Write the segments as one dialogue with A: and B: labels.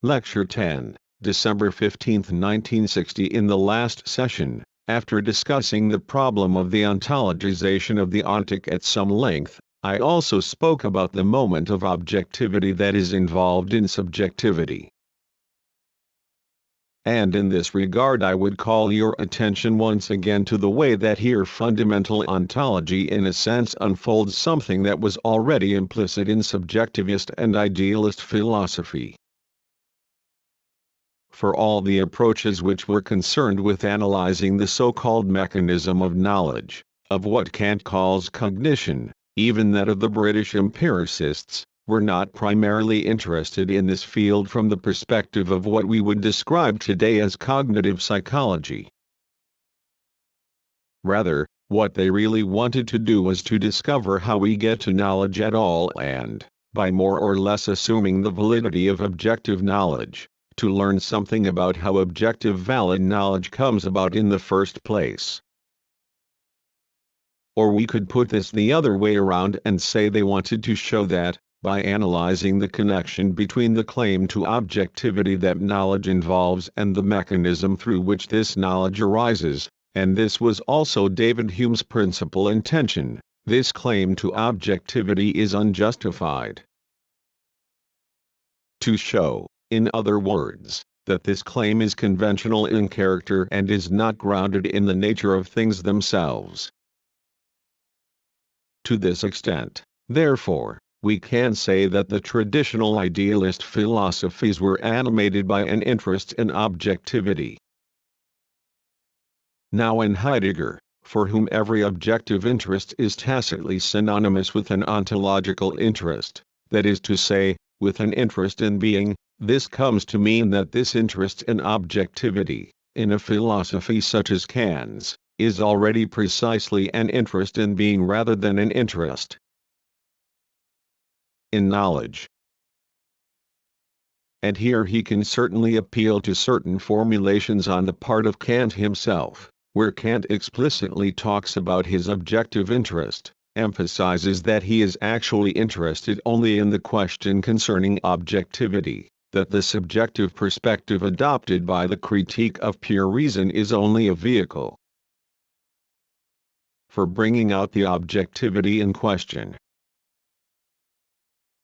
A: Lecture 10, December 15, 1960. In the last session, after discussing the problem of the ontologization of the ontic at some length, I also spoke about the moment of objectivity that is involved in subjectivity. And in this regard I would call your attention once again to the way that here fundamental ontology in a sense unfolds something that was already implicit in subjectivist and idealist philosophy. For all the approaches which were concerned with analyzing the so-called mechanism of knowledge, of what Kant calls cognition, even that of the British empiricists, were not primarily interested in this field from the perspective of what we would describe today as cognitive psychology. Rather, what they really wanted to do was to discover how we get to knowledge at all and, by more or less assuming the validity of objective knowledge, to learn something about how objective valid knowledge comes about in the first place. Or we could put this the other way around and say they wanted to show that, by analyzing the connection between the claim to objectivity that knowledge involves and the mechanism through which this knowledge arises, and this was also David Hume's principal intention, this claim to objectivity is unjustified. To show, in other words, that this claim is conventional in character and is not grounded in the nature of things themselves. To this extent, therefore, we can say that the traditional idealist philosophies were animated by an interest in objectivity. Now in Heidegger, for whom every objective interest is tacitly synonymous with an ontological interest, that is to say, with an interest in being, this comes to mean that this interest in objectivity, in a philosophy such as Kant's, is already precisely an interest in being rather than an interest in knowledge. And here he can certainly appeal to certain formulations on the part of Kant himself, where Kant explicitly talks about his objective interest, emphasizes that he is actually interested only in the question concerning objectivity, that the subjective perspective adopted by the critique of pure reason is only a vehicle for bringing out the objectivity in question.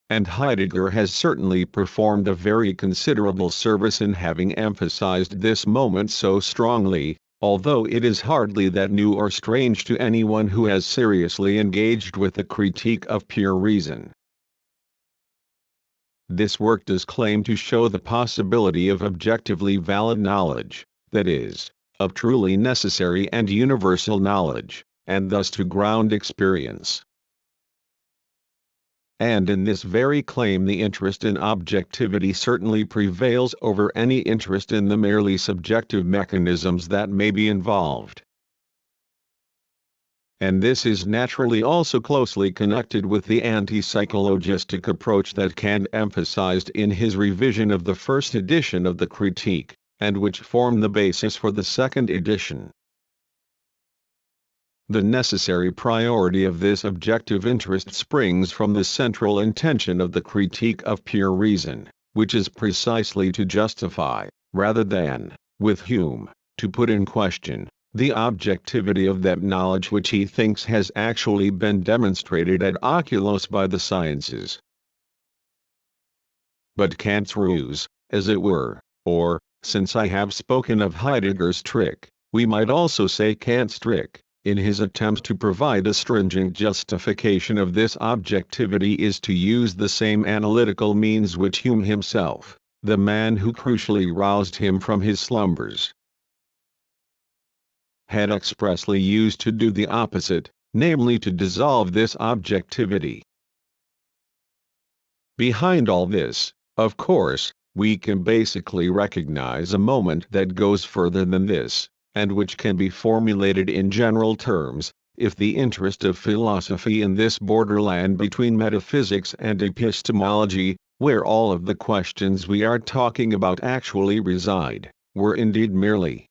A: And Heidegger has certainly performed a very considerable service in having emphasized this moment so strongly, although it is hardly that new or strange to anyone who has seriously engaged with the critique of pure reason. This work does claim to show the possibility of objectively valid knowledge, that is, of truly necessary and universal knowledge, and thus to ground experience. And in this very claim the interest in objectivity certainly prevails over any interest in the merely subjective mechanisms that may be involved. And this is naturally also closely connected with the anti-psychologistic approach that Kant emphasized in his revision of the first edition of the Critique, and which formed the basis for the second edition. The necessary priority of this objective interest springs from the central intention of the critique of pure reason, which is precisely to justify, rather than, with Hume, to put in question, the objectivity of that knowledge which he thinks has actually been demonstrated ad oculos by the sciences. But Kant's ruse, as it were, or, since I have spoken of Heidegger's trick, we might also say Kant's trick, in his attempt to provide a stringent justification of this objectivity is to use the same analytical means which Hume himself, the man who crucially roused him from his slumbers, had expressly used to do the opposite, namely to dissolve this objectivity. Behind all this, of course, we can basically recognize a moment that goes further than this, and which can be formulated in general terms, if the interest of philosophy in this borderland between metaphysics and epistemology, where all of the questions we are talking about actually reside, were indeed merely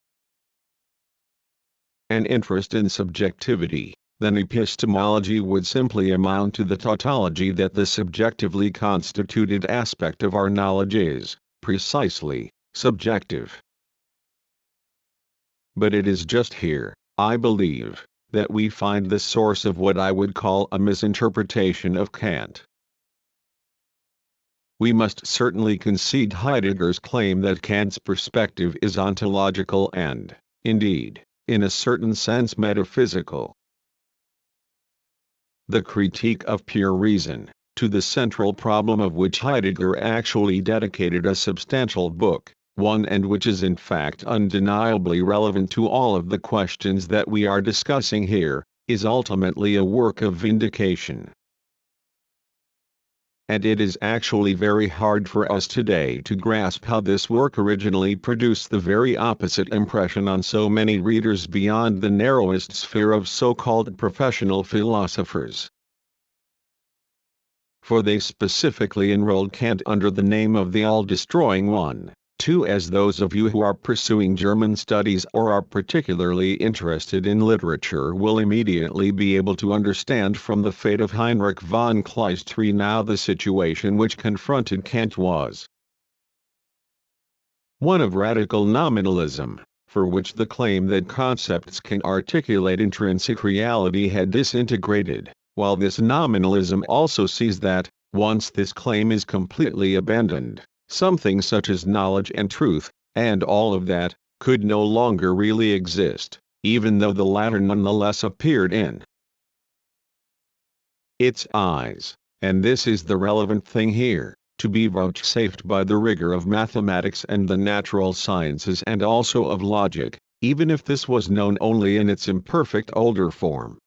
A: an interest in subjectivity, then epistemology would simply amount to the tautology that the subjectively constituted aspect of our knowledge is, precisely, subjective. But it is just here, I believe, that we find the source of what I would call a misinterpretation of Kant. We must certainly concede Heidegger's claim that Kant's perspective is ontological and, indeed, in a certain sense metaphysical. The critique of pure reason, to the central problem of which Heidegger actually dedicated a substantial book, one and which is in fact undeniably relevant to all of the questions that we are discussing here, is ultimately a work of vindication. And it is actually very hard for us today to grasp how this work originally produced the very opposite impression on so many readers beyond the narrowest sphere of so-called professional philosophers. For they specifically enrolled Kant under the name of the all-destroying one, too, as those of you who are pursuing German studies or are particularly interested in literature will immediately be able to understand from the fate of Heinrich von Kleistri now the situation which confronted Kant was one of radical nominalism, for which the claim that concepts can articulate intrinsic reality had disintegrated, while this nominalism also sees that, once this claim is completely abandoned, something such as knowledge and truth, and all of that, could no longer really exist, even though the latter nonetheless appeared in its eyes, and this is the relevant thing here, to be vouchsafed by the rigor of mathematics and the natural sciences and also of logic, even if this was known only in its imperfect older form.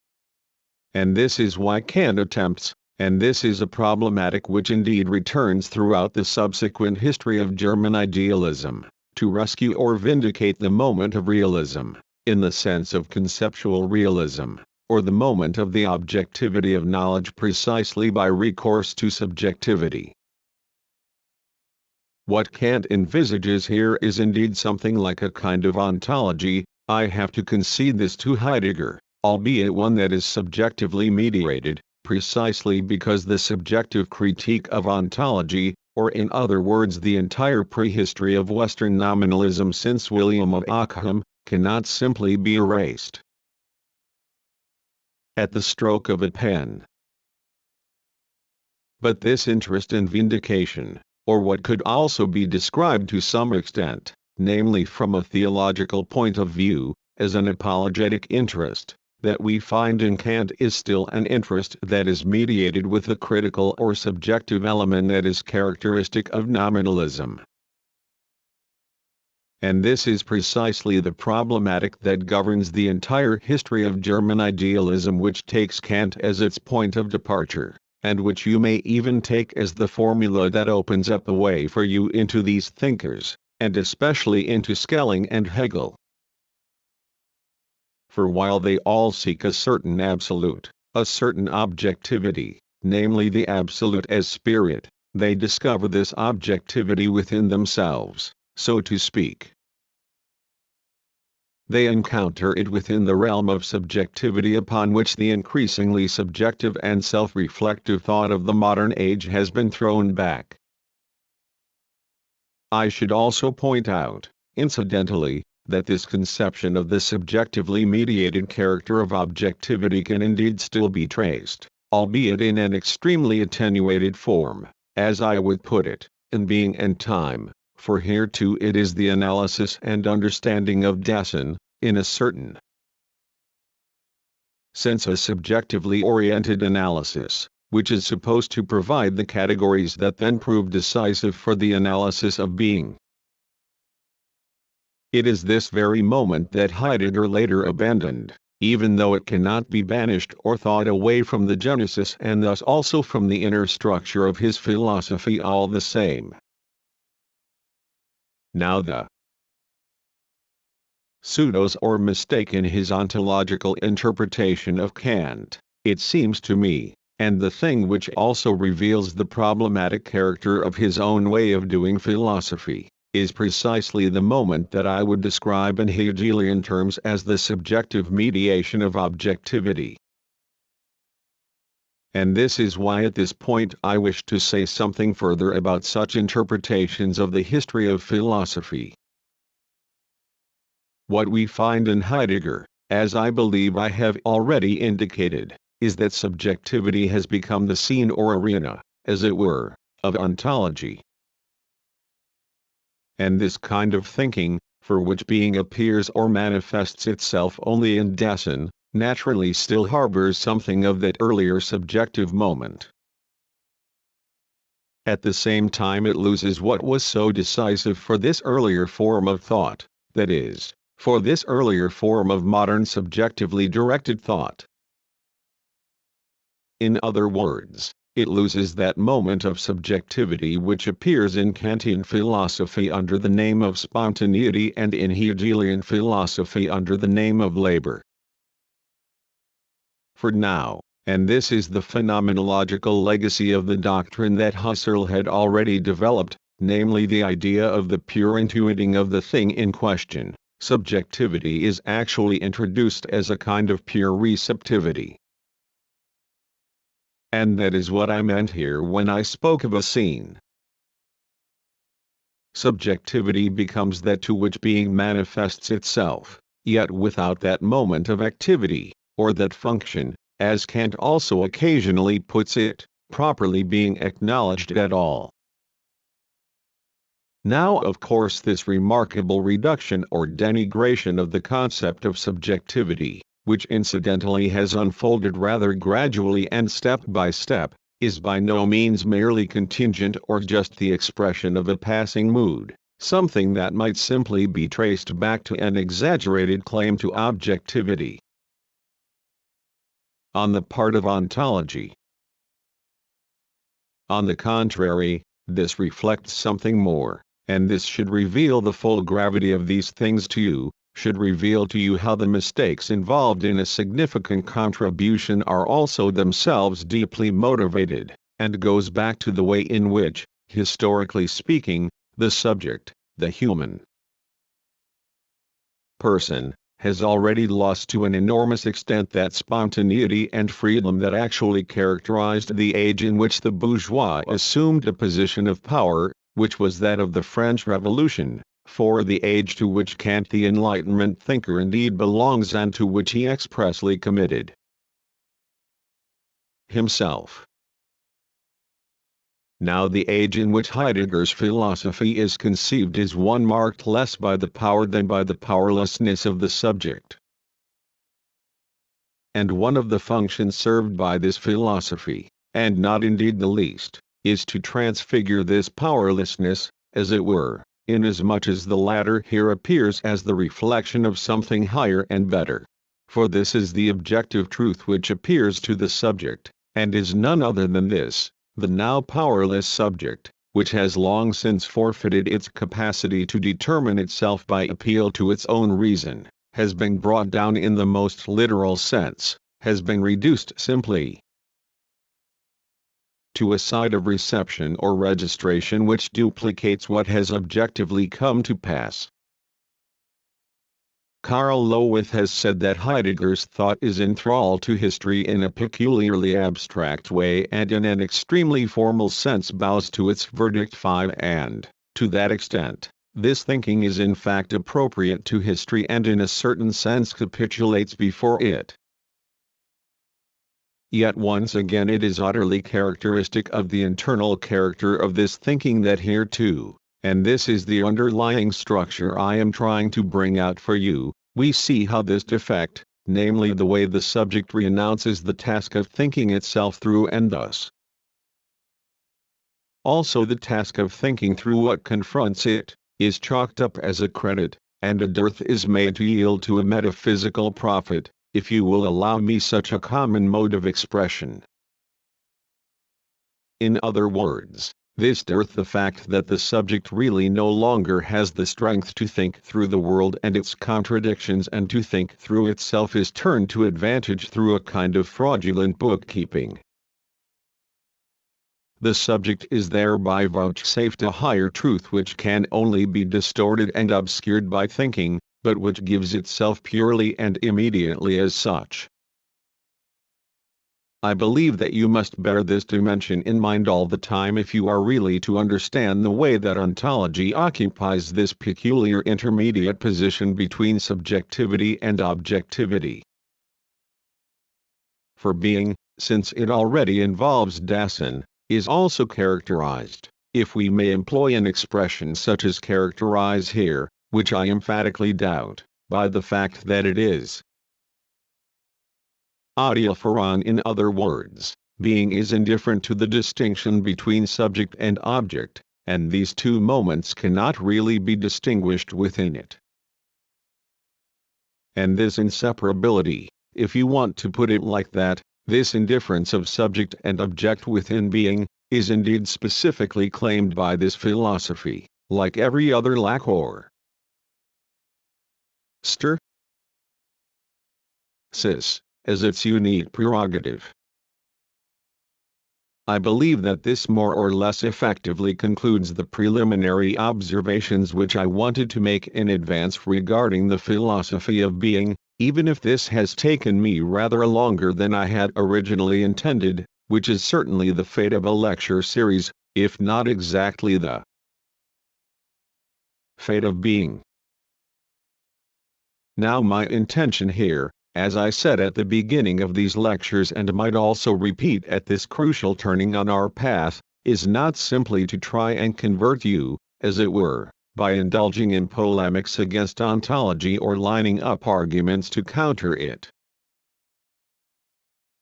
A: And this is why Kant attempts, and this is a problematic which indeed returns throughout the subsequent history of German idealism, to rescue or vindicate the moment of realism, in the sense of conceptual realism, or the moment of the objectivity of knowledge precisely by recourse to subjectivity. What Kant envisages here is indeed something like a kind of ontology. I have to concede this to Heidegger, albeit one that is subjectively mediated, precisely because the subjective critique of ontology, or in other words the entire prehistory of Western nominalism since William of Ockham, cannot simply be erased at the stroke of a pen. But this interest in vindication, or what could also be described to some extent, namely from a theological point of view, as an apologetic interest, that we find in Kant is still an interest that is mediated with the critical or subjective element that is characteristic of nominalism. And this is precisely the problematic that governs the entire history of German idealism, which takes Kant as its point of departure, and which you may even take as the formula that opens up the way for you into these thinkers, and especially into Schelling and Hegel. For while they all seek a certain absolute, a certain objectivity, namely the absolute as spirit, they discover this objectivity within themselves, so to speak. They encounter it within the realm of subjectivity upon which the increasingly subjective and self-reflective thought of the modern age has been thrown back. I should also point out, incidentally, that this conception of the subjectively mediated character of objectivity can indeed still be traced, albeit in an extremely attenuated form, as I would put it, in Being and Time, for here too it is the analysis and understanding of Dasein, in a certain sense a subjectively oriented analysis, which is supposed to provide the categories that then prove decisive for the analysis of being. It is this very moment that Heidegger later abandoned, even though it cannot be banished or thought away from the genesis and thus also from the inner structure of his philosophy all the same. Now the pseudos or mistake in his ontological interpretation of Kant, it seems to me, and the thing which also reveals the problematic character of his own way of doing philosophy, is precisely the moment that I would describe in Hegelian terms as the subjective mediation of objectivity. and this is why at this point I wish to say something further about such interpretations of the history of philosophy. What we find in Heidegger, as I believe I have already indicated, is that subjectivity has become the scene or arena, as it were, of ontology. And this kind of thinking, for which being appears or manifests itself only in Dasein, naturally still harbors something of that earlier subjective moment. At the same time it loses what was so decisive for this earlier form of thought, that is, for this earlier form of modern subjectively directed thought. In other words, it loses that moment of subjectivity which appears in Kantian philosophy under the name of spontaneity and in Hegelian philosophy under the name of labor. For now, and this is the phenomenological legacy of the doctrine that Husserl had already developed, namely the idea of the pure intuiting of the thing in question, subjectivity is actually introduced as a kind of pure receptivity. And that is what I meant here when I spoke of a scene. Subjectivity becomes that to which being manifests itself, yet without that moment of activity, or that function, as Kant also occasionally puts it, properly being acknowledged at all. Now of course this remarkable reduction or denigration of the concept of subjectivity, which incidentally has unfolded rather gradually and step by step, is by no means merely contingent or just the expression of a passing mood, something that might simply be traced back to an exaggerated claim to objectivity on the part of ontology. On the contrary, this reflects something more, and this should reveal the full gravity of these things to you, should reveal to you how the mistakes involved in a significant contribution are also themselves deeply motivated, and goes back to the way in which, historically speaking, the subject, the human person, has already lost to an enormous extent that spontaneity and freedom that actually characterized the age in which the bourgeois assumed a position of power, which was that of the French Revolution, for the age to which Kant the Enlightenment thinker indeed belongs and to which he expressly committed himself. Now the age in which Heidegger's philosophy is conceived is one marked less by the power than by the powerlessness of the subject. And one of the functions served by this philosophy, and not indeed the least, is to transfigure this powerlessness, as it were, inasmuch as the latter here appears as the reflection of something higher and better. For this is the objective truth which appears to the subject, and is none other than this: the now powerless subject, which has long since forfeited its capacity to determine itself by appeal to its own reason, has been brought down in the most literal sense, has been reduced simply to a side of reception or registration which duplicates what has objectively come to pass. Karl Lowith has said that Heidegger's thought is enthralled to history in a peculiarly abstract way and in an extremely formal sense bows to its verdict 5 and, to that extent, this thinking is in fact appropriate to history and in a certain sense capitulates before it. Yet once again it is utterly characteristic of the internal character of this thinking that here too, and this is the underlying structure I am trying to bring out for you, we see how this defect, namely the way the subject renounces the task of thinking itself through and thus also the task of thinking through what confronts it, is chalked up as a credit, and a dearth is made to yield to a metaphysical profit, if you will allow me such a common mode of expression. In other words, this dearth, the fact that the subject really no longer has the strength to think through the world and its contradictions and to think through itself, is turned to advantage through a kind of fraudulent bookkeeping. The subject is thereby vouchsafed a higher truth which can only be distorted and obscured by thinking, but which gives itself purely and immediately as such. I believe that you must bear this dimension in mind all the time if you are really to understand the way that ontology occupies this peculiar intermediate position between subjectivity and objectivity. For being, since it already involves Dasein, is also characterized, if we may employ an expression such as characterize here, which I emphatically doubt, by the fact that it is adiaphoron. In other words, being is indifferent to the distinction between subject and object, and these two moments cannot really be distinguished within it. And this inseparability, if you want to put it like that, this indifference of subject and object within being, is indeed specifically claimed by this philosophy, like every other lack or sis, as its unique prerogative. I believe that this more or less effectively concludes the preliminary observations which I wanted to make in advance regarding the philosophy of being, even if this has taken me rather longer than I had originally intended, which is certainly the fate of a lecture series, if not exactly the fate of being. Now my intention here, as I said at the beginning of these lectures and might also repeat at this crucial turning on our path, is not simply to try and convert you, as it were, by indulging in polemics against ontology or lining up arguments to counter it.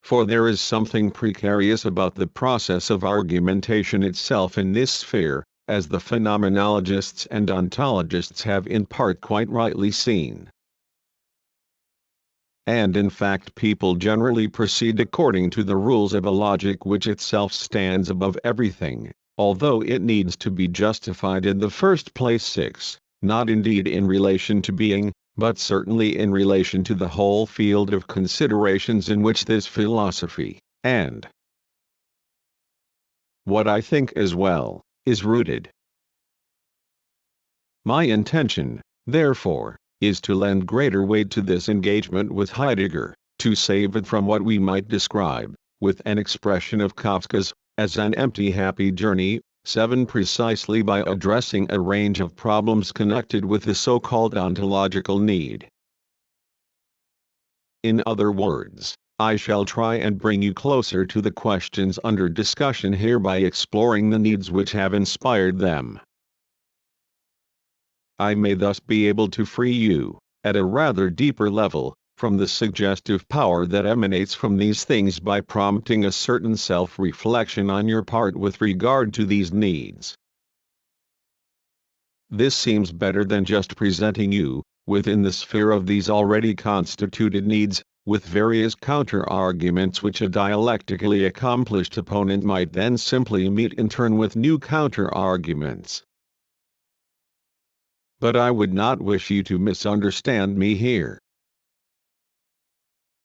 A: For there is something precarious about the process of argumentation itself in this sphere, as the phenomenologists and ontologists have in part quite rightly seen. And in fact people generally proceed according to the rules of a logic which itself stands above everything, although it needs to be justified in the first place 6, not indeed in relation to being, but certainly in relation to the whole field of considerations in which this philosophy, and what I think as well, is rooted. My intention, therefore, is to lend greater weight to this engagement with Heidegger, to save it from what we might describe, with an expression of Kafka's, as an empty happy journey, 7 precisely by addressing a range of problems connected with the so-called ontological need. In other words, I shall try and bring you closer to the questions under discussion here by exploring the needs which have inspired them. I may thus be able to free you, at a rather deeper level, from the suggestive power that emanates from these things by prompting a certain self-reflection on your part with regard to these needs. This seems better than just presenting you, within the sphere of these already constituted needs, with various counter-arguments which a dialectically accomplished opponent might then simply meet in turn with new counter-arguments. But I would not wish you to misunderstand me here.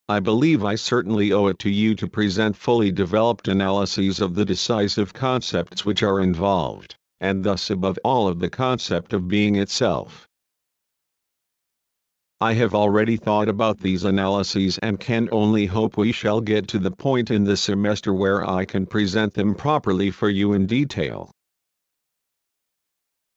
A: I believe I certainly owe it to you to present fully developed analyses of the decisive concepts which are involved, and thus above all of the concept of being itself. I have already thought about these analyses and can only hope we shall get to the point in this semester where I can present them properly for you in detail.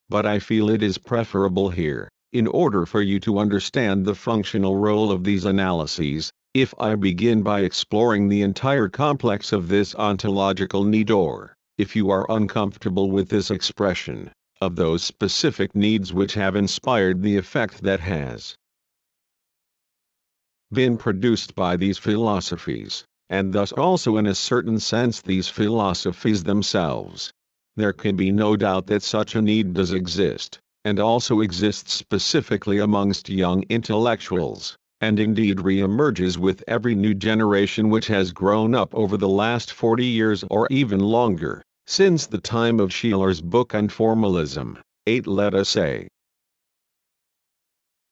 A: But I feel it is preferable here, in order for you to understand the functional role of these analyses, if I begin by exploring the entire complex of this ontological need, or, if you are uncomfortable with this expression, of those specific needs which have inspired the effect that has been produced by these philosophies, and thus also in a certain sense these philosophies themselves. There can be no doubt that such a need does exist, and also exists specifically amongst young intellectuals, and indeed re-emerges with every new generation which has grown up over the last 40 years or even longer, since the time of Schiller's book on formalism, 8 let us say.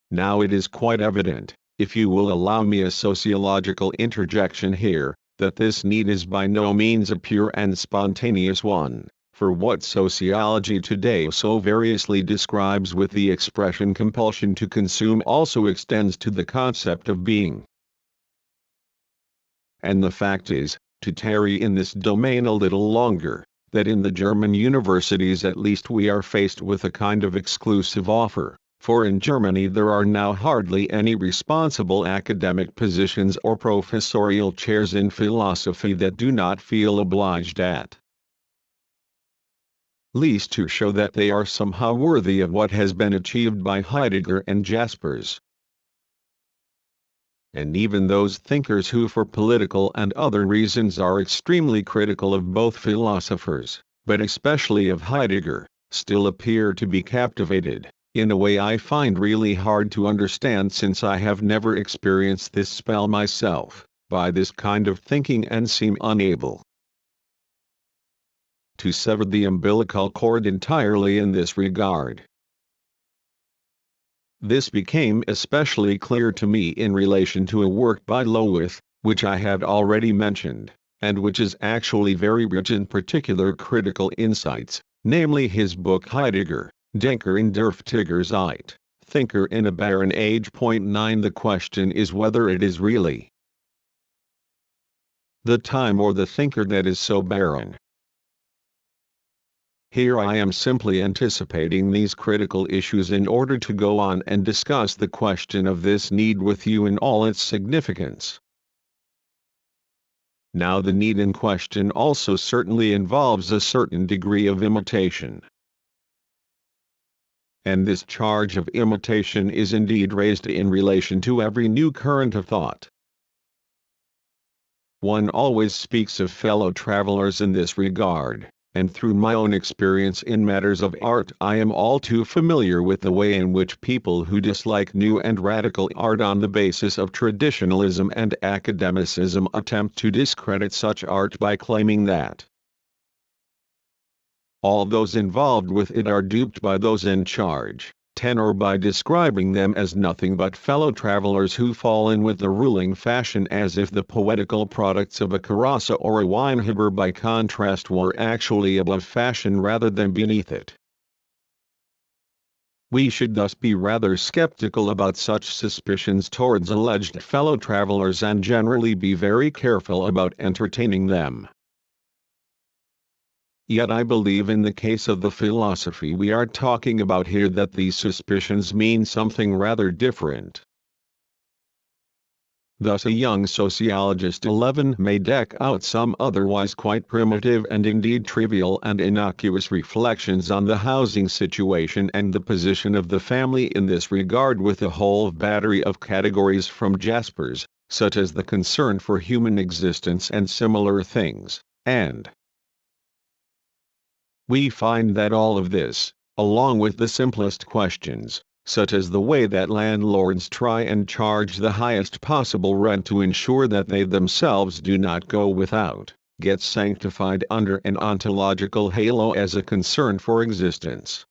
A: Now it is quite evident, if you will allow me a sociological interjection here, that this need is by no means a pure and spontaneous one. For what sociology today so variously describes with the expression compulsion to consume also extends to the concept of being. And the fact is, to tarry in this domain a little longer, that in the German universities at least we are faced with a kind of exclusive offer, for in Germany there are now hardly any responsible academic positions or professorial chairs in philosophy that do not feel obliged at least to show that they are somehow worthy of what has been achieved by Heidegger and Jaspers. And even those thinkers who for political and other reasons are extremely critical of both philosophers, but especially of Heidegger, still appear to be captivated, in a way I find really hard to understand since I have never experienced this spell myself, by this kind of thinking and seem unable to sever the umbilical cord entirely in this regard. This became especially clear to me in relation to a work by Lowith, which I had already mentioned, and which is actually very rich in particular critical insights, namely his book Heidegger, Denker in der Zeit, Thinker in a Barren Age. 9. The question is whether it is really the time or the thinker that is so barren. Here I am simply anticipating these critical issues in order to go on and discuss the question of this need with you in all its significance. Now the need in question also certainly involves a certain degree of imitation. And this charge of imitation is indeed raised in relation to every new current of thought. One always speaks of fellow travelers in this regard. And through my own experience in matters of art I am all too familiar with the way in which people who dislike new and radical art on the basis of traditionalism and academicism attempt to discredit such art by claiming that all those involved with it are duped by those in charge, or by describing them as nothing but fellow travelers who fall in with the ruling fashion, as if the poetical products of a Carassa or a Weinheber by contrast were actually above fashion rather than beneath it. We should thus be rather skeptical about such suspicions towards alleged fellow travelers and generally be very careful about entertaining them. Yet I believe in the case of the philosophy we are talking about here that these suspicions mean something rather different. Thus a young sociologist 11 may deck out some otherwise quite primitive and indeed trivial and innocuous reflections on the housing situation and the position of the family in this regard with a whole battery of categories from Jaspers, such as the concern for human existence and similar things, and we find that all of this, along with the simplest questions, such as the way that landlords try and charge the highest possible rent to ensure that they themselves do not go without, gets sanctified under an ontological halo as a concern for existence.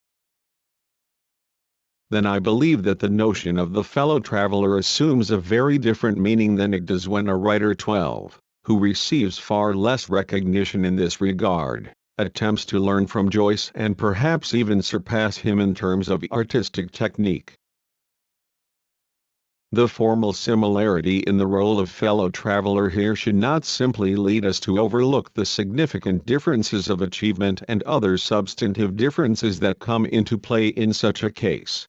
A: Then I believe that the notion of the fellow traveler assumes a very different meaning than it does when a writer 12, who receives far less recognition in this regard, attempts to learn from Joyce and perhaps even surpass him in terms of artistic technique. The formal similarity in the role of fellow traveler here should not simply lead us to overlook the significant differences of achievement and other substantive differences that come into play in such a case.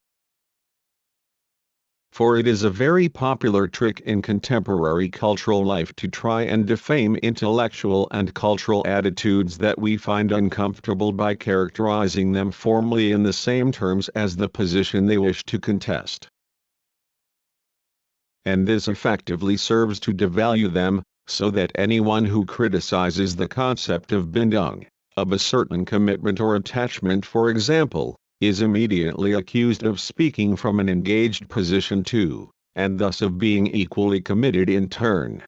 A: For it is a very popular trick in contemporary cultural life to try and defame intellectual and cultural attitudes that we find uncomfortable by characterizing them formally in the same terms as the position they wish to contest. And this effectively serves to devalue them, so that anyone who criticizes the concept of Bindung, of a certain commitment or attachment for example, is immediately accused of speaking from an engaged position too, and thus of being equally committed in turn.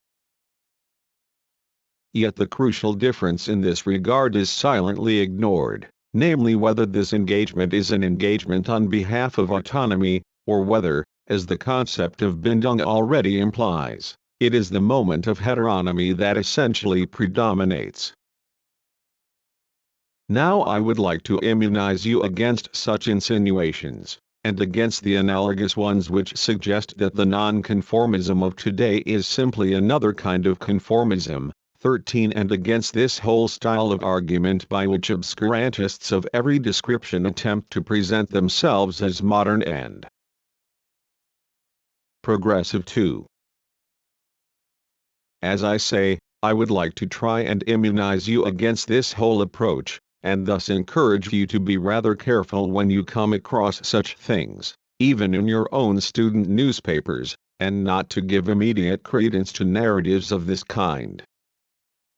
A: Yet the crucial difference in this regard is silently ignored, namely whether this engagement is an engagement on behalf of autonomy, or whether, as the concept of Bindung already implies, it is the moment of heteronomy that essentially predominates. Now I would like to immunize you against such insinuations, and against the analogous ones which suggest that the nonconformism of today is simply another kind of conformism, 13 And against this whole style of argument by which obscurantists of every description attempt to present themselves as modern and progressive too. As I say, I would like to try and immunize you against this whole approach, and thus encourage you to be rather careful when you come across such things, even in your own student newspapers, and not to give immediate credence to narratives of this kind.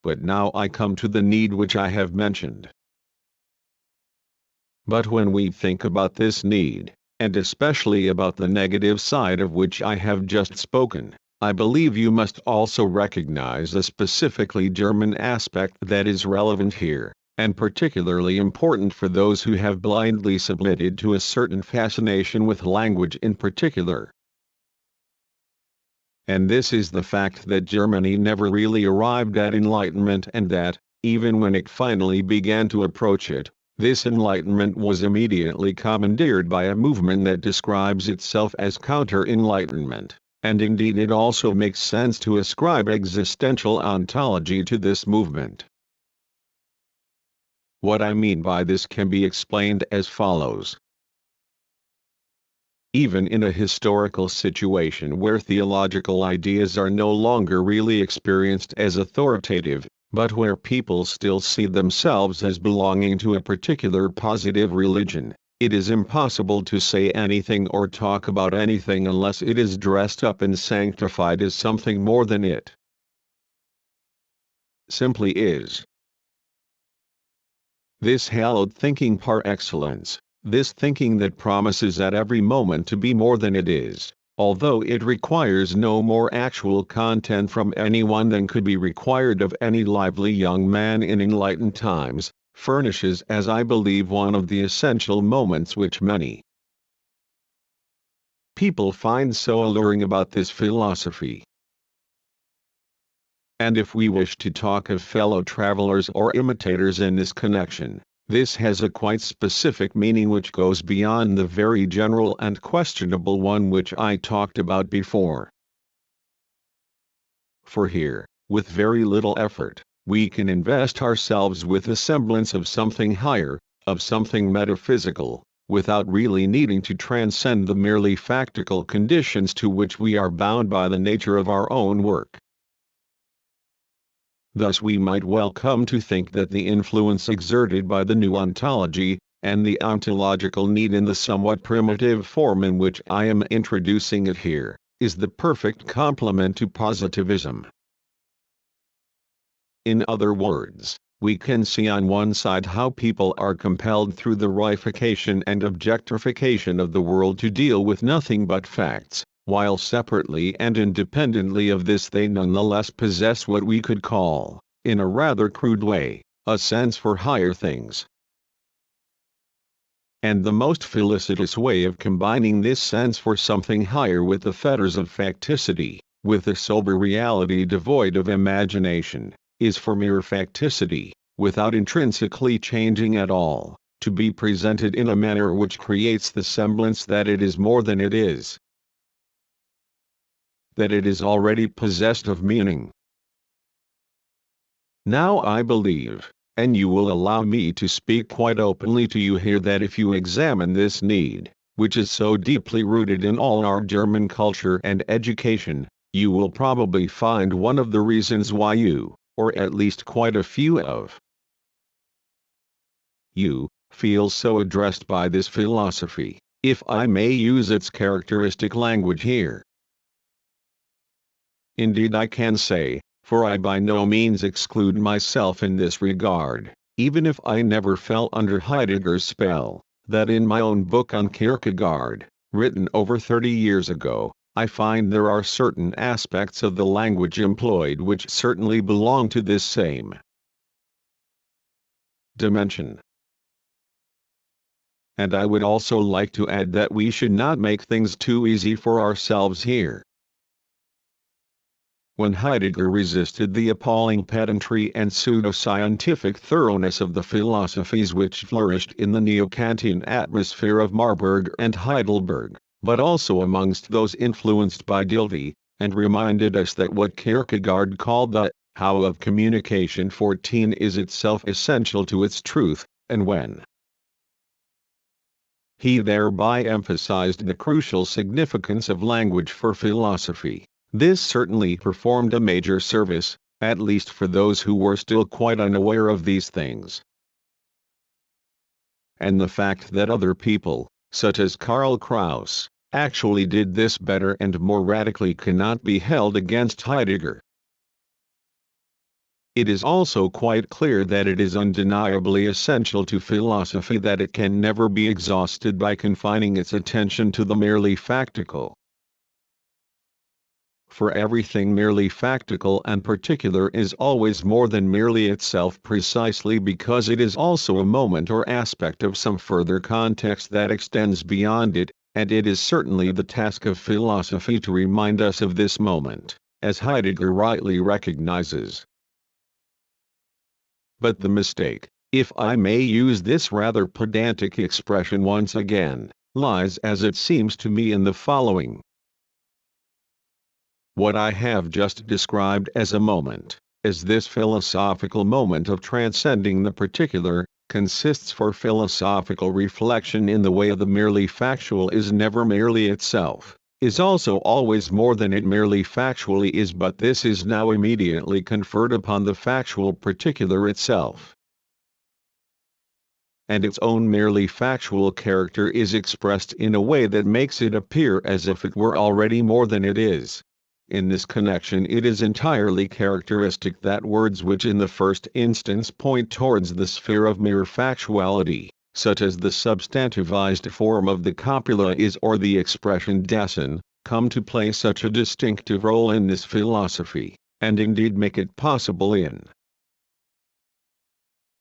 A: But now I come to the need which I have mentioned. But when we think about this need, and especially about the negative side of which I have just spoken, I believe you must also recognize a specifically German aspect that is relevant here, and particularly important for those who have blindly submitted to a certain fascination with language in particular. And this is the fact that Germany never really arrived at enlightenment, and that, even when it finally began to approach it, this enlightenment was immediately commandeered by a movement that describes itself as counter-enlightenment, and indeed it also makes sense to ascribe existential ontology to this movement. What I mean by this can be explained as follows. Even in a historical situation where theological ideas are no longer really experienced as authoritative, but where people still see themselves as belonging to a particular positive religion, it is impossible to say anything or talk about anything unless it is dressed up and sanctified as something more than it simply is. This hallowed thinking par excellence, this thinking that promises at every moment to be more than it is, although it requires no more actual content from anyone than could be required of any lively young man in enlightened times, furnishes as I believe one of the essential moments which many people find so alluring about this philosophy. And if we wish to talk of fellow travelers or imitators in this connection, this has a quite specific meaning which goes beyond the very general and questionable one which I talked about before. For here, with very little effort, we can invest ourselves with a semblance of something higher, of something metaphysical, without really needing to transcend the merely factical conditions to which we are bound by the nature of our own work. Thus we might well come to think that the influence exerted by the new ontology, and the ontological need in the somewhat primitive form in which I am introducing it here, is the perfect complement to positivism. In other words, we can see on one side how people are compelled through the reification and objectification of the world to deal with nothing but facts, while separately and independently of this they nonetheless possess what we could call, in a rather crude way, a sense for higher things. And the most felicitous way of combining this sense for something higher with the fetters of facticity, with a sober reality devoid of imagination, is for mere facticity, without intrinsically changing at all, to be presented in a manner which creates the semblance that it is more than it is, that it is already possessed of meaning. Now I believe, and you will allow me to speak quite openly to you here, that if you examine this need, which is so deeply rooted in all our German culture and education, you will probably find one of the reasons why you, or at least quite a few of you, feel so addressed by this philosophy, if I may use its characteristic language here. Indeed I can say, for I by no means exclude myself in this regard, even if I never fell under Heidegger's spell, that in my own book on Kierkegaard, written over 30 years ago, I find there are certain aspects of the language employed which certainly belong to this same dimension. And I would also like to add that we should not make things too easy for ourselves here. When Heidegger resisted the appalling pedantry and pseudo-scientific thoroughness of the philosophies which flourished in the neo-Kantian atmosphere of Marburg and Heidelberg, but also amongst those influenced by Dilthey, and reminded us that what Kierkegaard called the how of communication 14 is itself essential to its truth, and when. He thereby emphasized the crucial significance of language for philosophy. This certainly performed a major service, at least for those who were still quite unaware of these things. And the fact that other people, such as Karl Kraus, actually did this better and more radically cannot be held against Heidegger. It is also quite clear that it is undeniably essential to philosophy that it can never be exhausted by confining its attention to the merely factical. For everything merely factical and particular is always more than merely itself, precisely because it is also a moment or aspect of some further context that extends beyond it, and it is certainly the task of philosophy to remind us of this moment, as Heidegger rightly recognizes. But the mistake, if I may use this rather pedantic expression once again, lies as it seems to me in the following. What I have just described as a moment, as this philosophical moment of transcending the particular, consists for philosophical reflection in the way the merely factual is never merely itself, is also always more than it merely factually is, but this is now immediately conferred upon the factual particular itself. And its own merely factual character is expressed in a way that makes it appear as if it were already more than it is. In this connection it is entirely characteristic that words which in the first instance point towards the sphere of mere factuality, such as the substantivized form of the copula is or the expression dessen, come to play such a distinctive role in this philosophy, and indeed make it possible in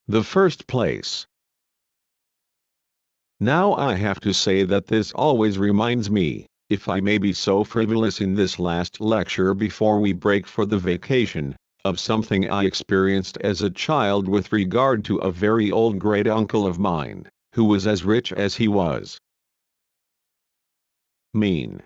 A: the first place. Now I have to say that this always reminds me, if I may be so frivolous in this last lecture before we break for the vacation, of something I experienced as a child with regard to a very old great-uncle of mine, who was as rich as he was mean.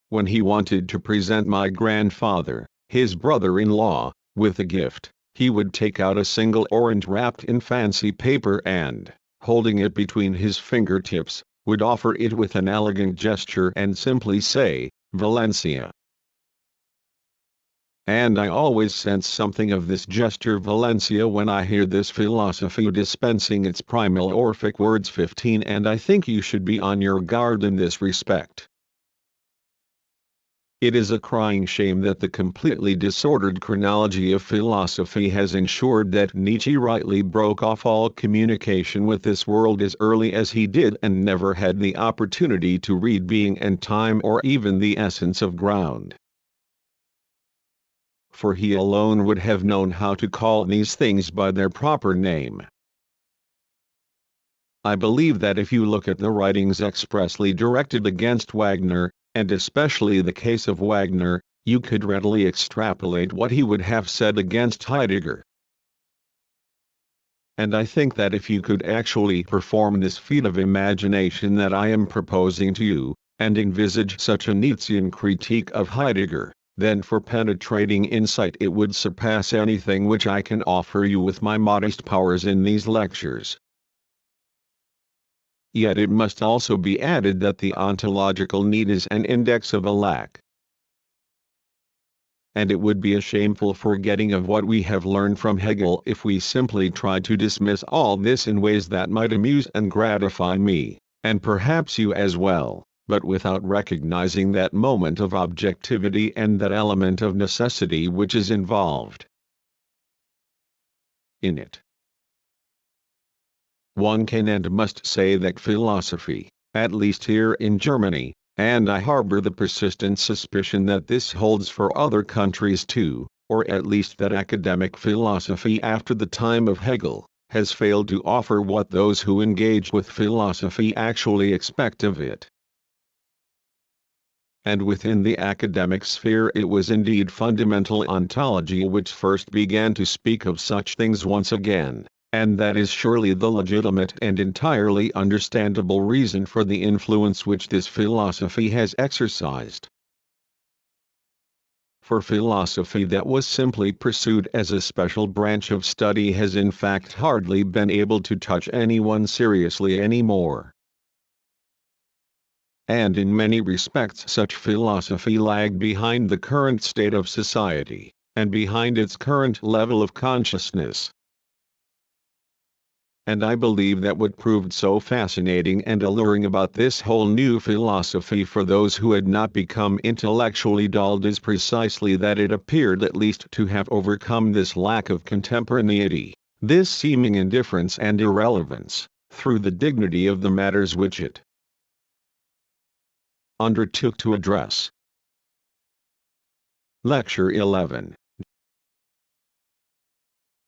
A: When he wanted to present my grandfather, his brother-in-law, with a gift, he would take out a single orange wrapped in fancy paper and, holding it between his fingertips, would offer it with an elegant gesture and simply say, "Valencia." And I always sense something of this gesture Valencia when I hear this philosophy dispensing its primordific words 15, and I think you should be on your guard in this respect. It is a crying shame that the completely disordered chronology of philosophy has ensured that Nietzsche rightly broke off all communication with this world as early as he did and never had the opportunity to read Being and Time or even the Essence of Ground. For he alone would have known how to call these things by their proper name. I believe that if you look at the writings expressly directed against Wagner, and especially the case of Wagner, you could readily extrapolate what he would have said against Heidegger. And I think that if you could actually perform this feat of imagination that I am proposing to you, and envisage such a Nietzschean critique of Heidegger, then for penetrating insight it would surpass anything which I can offer you with my modest powers in these lectures. Yet it must also be added that the ontological need is an index of a lack. And it would be a shameful forgetting of what we have learned from Hegel if we simply tried to dismiss all this in ways that might amuse and gratify me, and perhaps you as well, but without recognizing that moment of objectivity and that element of necessity which is involved in it. One can and must say that philosophy, at least here in Germany, and I harbor the persistent suspicion that this holds for other countries too, or at least that academic philosophy after the time of Hegel, has failed to offer what those who engage with philosophy actually expect of it. And within the academic sphere it was indeed fundamental ontology which first began to speak of such things once again. And that is surely the legitimate and entirely understandable reason for the influence which this philosophy has exercised. for philosophy that was simply pursued as a special branch of study has in fact hardly been able to touch anyone seriously anymore. And in many respects such philosophy lagged behind the current state of society, and behind its current level of consciousness. And I believe that what proved so fascinating and alluring about this whole new philosophy for those who had not become intellectually dulled is precisely that it appeared at least to have overcome this lack of contemporaneity, this seeming indifference and irrelevance, through the dignity of the matters which it undertook to address. Lecture 11.